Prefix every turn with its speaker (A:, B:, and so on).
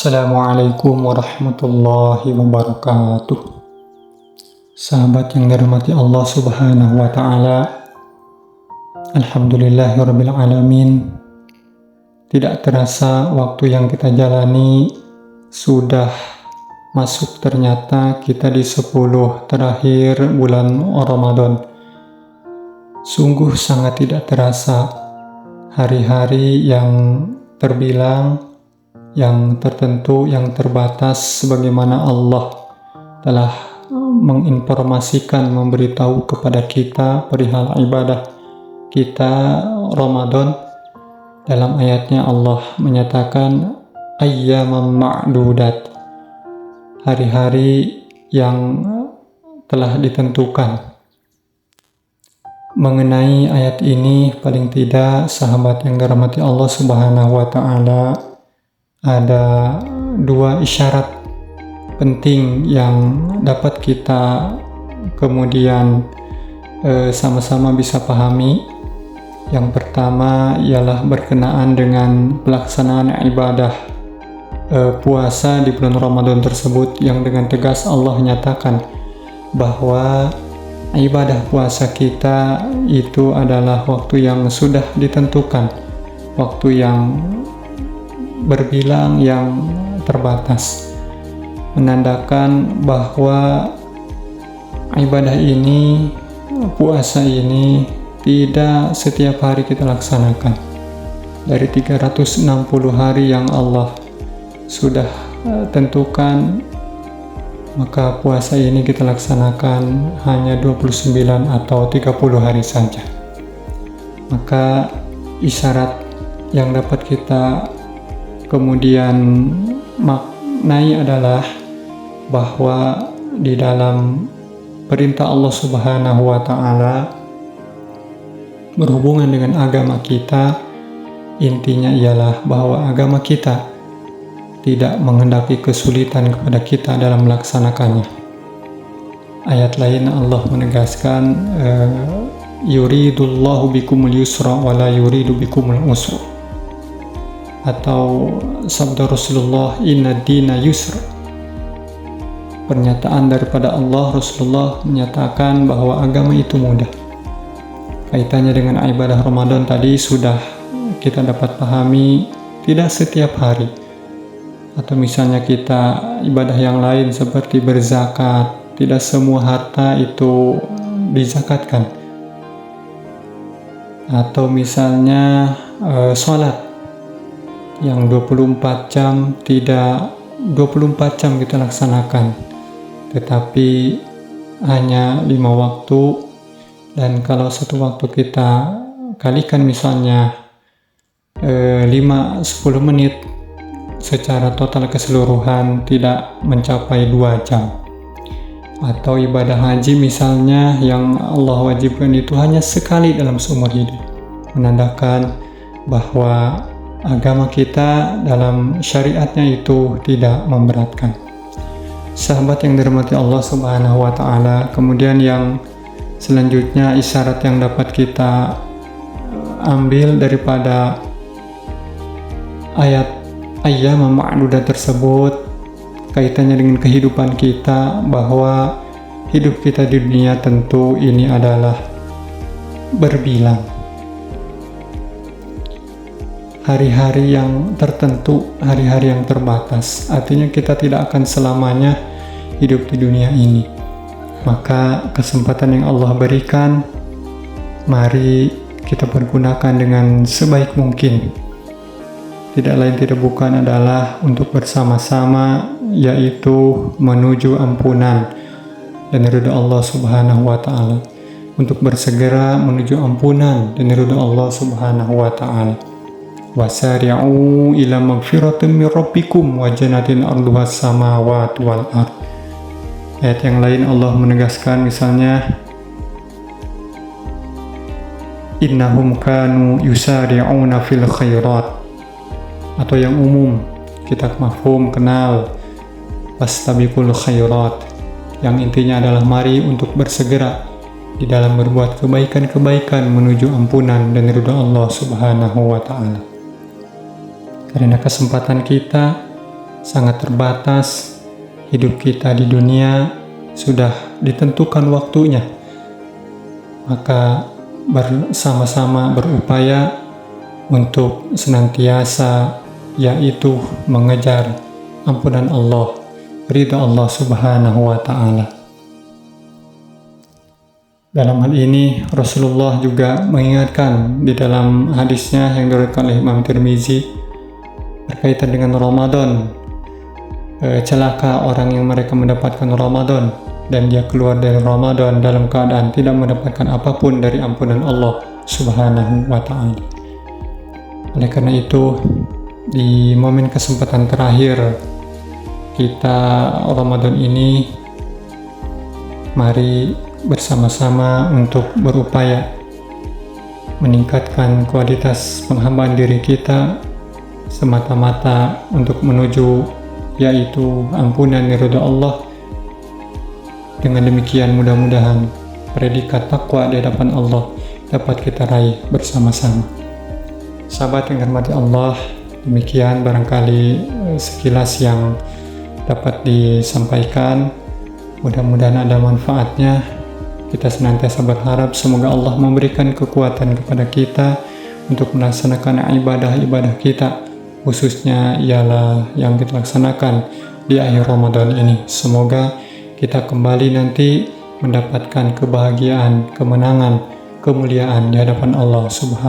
A: Assalamualaikum warahmatullahi wabarakatuh. Sahabat yang dirahmati Allah Subhanahu wa Ta'ala, Alhamdulillahirabbil alamin. Tidak terasa waktu yang kita jalani sudah masuk, ternyata kita di 10 terakhir bulan Ramadan. Sungguh sangat tidak terasa, hari-hari yang terbilang, yang tertentu, yang terbatas, sebagaimana Allah telah menginformasikan, memberitahu kepada kita perihal ibadah kita Ramadan. Dalam ayatnya Allah menyatakan ayyaman ma'dudat, hari-hari yang telah ditentukan. Mengenai ayat ini, paling tidak sahabat yang dirahmati Allah Subhanahu wa Ta'ala, ada 2 isyarat penting yang dapat kita kemudian sama-sama bisa pahami. Yang pertama ialah berkenaan dengan pelaksanaan ibadah puasa di bulan Ramadan tersebut, yang dengan tegas Allah nyatakan bahwa ibadah puasa kita itu adalah waktu yang sudah ditentukan, waktu yang berbilang, yang terbatas, menandakan bahwa ibadah ini, puasa ini tidak setiap hari kita laksanakan. Dari 360 hari yang Allah sudah tentukan, maka puasa ini kita laksanakan hanya 29 atau 30 hari saja. Maka isyarat yang dapat kita kemudian maknai adalah bahwa di dalam perintah Allah Subhanahu wa Ta'ala berhubungan dengan agama kita, intinya ialah bahwa agama kita tidak menghendaki kesulitan kepada kita dalam melaksanakannya. Ayat lain Allah menegaskan yuridullahu bikumul yusra wa la yuridu bikumul usra, atau sabda Rasulullah inna dina yusra. Pernyataan daripada Allah, Rasulullah menyatakan bahwa agama itu mudah. Kaitannya dengan ibadah Ramadan tadi sudah kita dapat pahami, tidak setiap hari. Atau misalnya kita ibadah yang lain seperti berzakat, tidak semua harta itu dizakatkan. Atau misalnya sholat yang 24 jam, tidak 24 jam kita laksanakan, tetapi hanya 5 waktu. Dan kalau satu waktu kita kalikan misalnya 5-10 menit, secara total keseluruhan tidak mencapai 2 jam. Atau ibadah haji misalnya yang Allah wajibkan itu hanya sekali dalam seumur hidup, menandakan bahwa agama kita dalam syariatnya itu tidak memberatkan. Sahabat yang dirahmati Allah Subhanahu wa Ta'ala, kemudian yang selanjutnya isyarat yang dapat kita ambil daripada ayat ayyam ma'dudat tersebut, kaitannya dengan kehidupan kita, bahwa hidup kita di dunia tentu ini adalah berbilang. Hari-hari yang tertentu, hari-hari yang terbatas, artinya kita tidak akan selamanya hidup di dunia ini. Maka kesempatan yang Allah berikan, mari kita pergunakan dengan sebaik mungkin. Tidak lain tidak bukan adalah untuk bersama-sama, yaitu menuju ampunan dan ridha Allah Subhanahu wa Ta'ala, untuk bersegera menuju ampunan dan ridha Allah Subhanahu wa Ta'ala. Wasari'u ila magfiratin min rabbikum wa jannatin arduha samawati wal ard. Ayat yang lain Allah menegaskan misalnya innahum kanu yusari'una fil khairat, atau yang umum kita mafhum kenal fastabiqul khairat, yang intinya adalah mari untuk bersegera di dalam berbuat kebaikan-kebaikan menuju ampunan dan ridha Allah Subhanahu wa Ta'ala. Karena kesempatan kita sangat terbatas. Hidup kita di dunia sudah ditentukan waktunya. Maka bersama-sama berupaya untuk senantiasa yaitu mengejar ampunan Allah, ridha Allah Subhanahu wa Ta'ala. Dalam hal ini Rasulullah juga mengingatkan di dalam hadisnya yang diriwayatkan oleh Imam Tirmizi berkaitan dengan Ramadan. Celaka orang yang mereka mendapatkan Ramadan dan dia keluar dari Ramadan dalam keadaan tidak mendapatkan apapun dari ampunan Allah Subhanahu wa Ta'ala. Oleh karena itu, di momen kesempatan terakhir kita Ramadan ini, mari bersama-sama untuk berupaya meningkatkan kualitas penghambaan diri kita semata-mata untuk menuju yaitu ampunan ridha Allah. Dengan demikian mudah-mudahan predikat takwa di hadapan Allah dapat kita raih bersama-sama. Sahabat yang dirahmati Allah, demikian barangkali sekilas yang dapat disampaikan. Mudah-mudahan ada manfaatnya. Kita senantiasa berharap semoga Allah memberikan kekuatan kepada kita untuk melaksanakan ibadah-ibadah kita, khususnya ialah yang kita laksanakan di akhir Ramadan ini. Semoga kita kembali nanti mendapatkan kebahagiaan, kemenangan, kemuliaan di hadapan Allah Subhanahu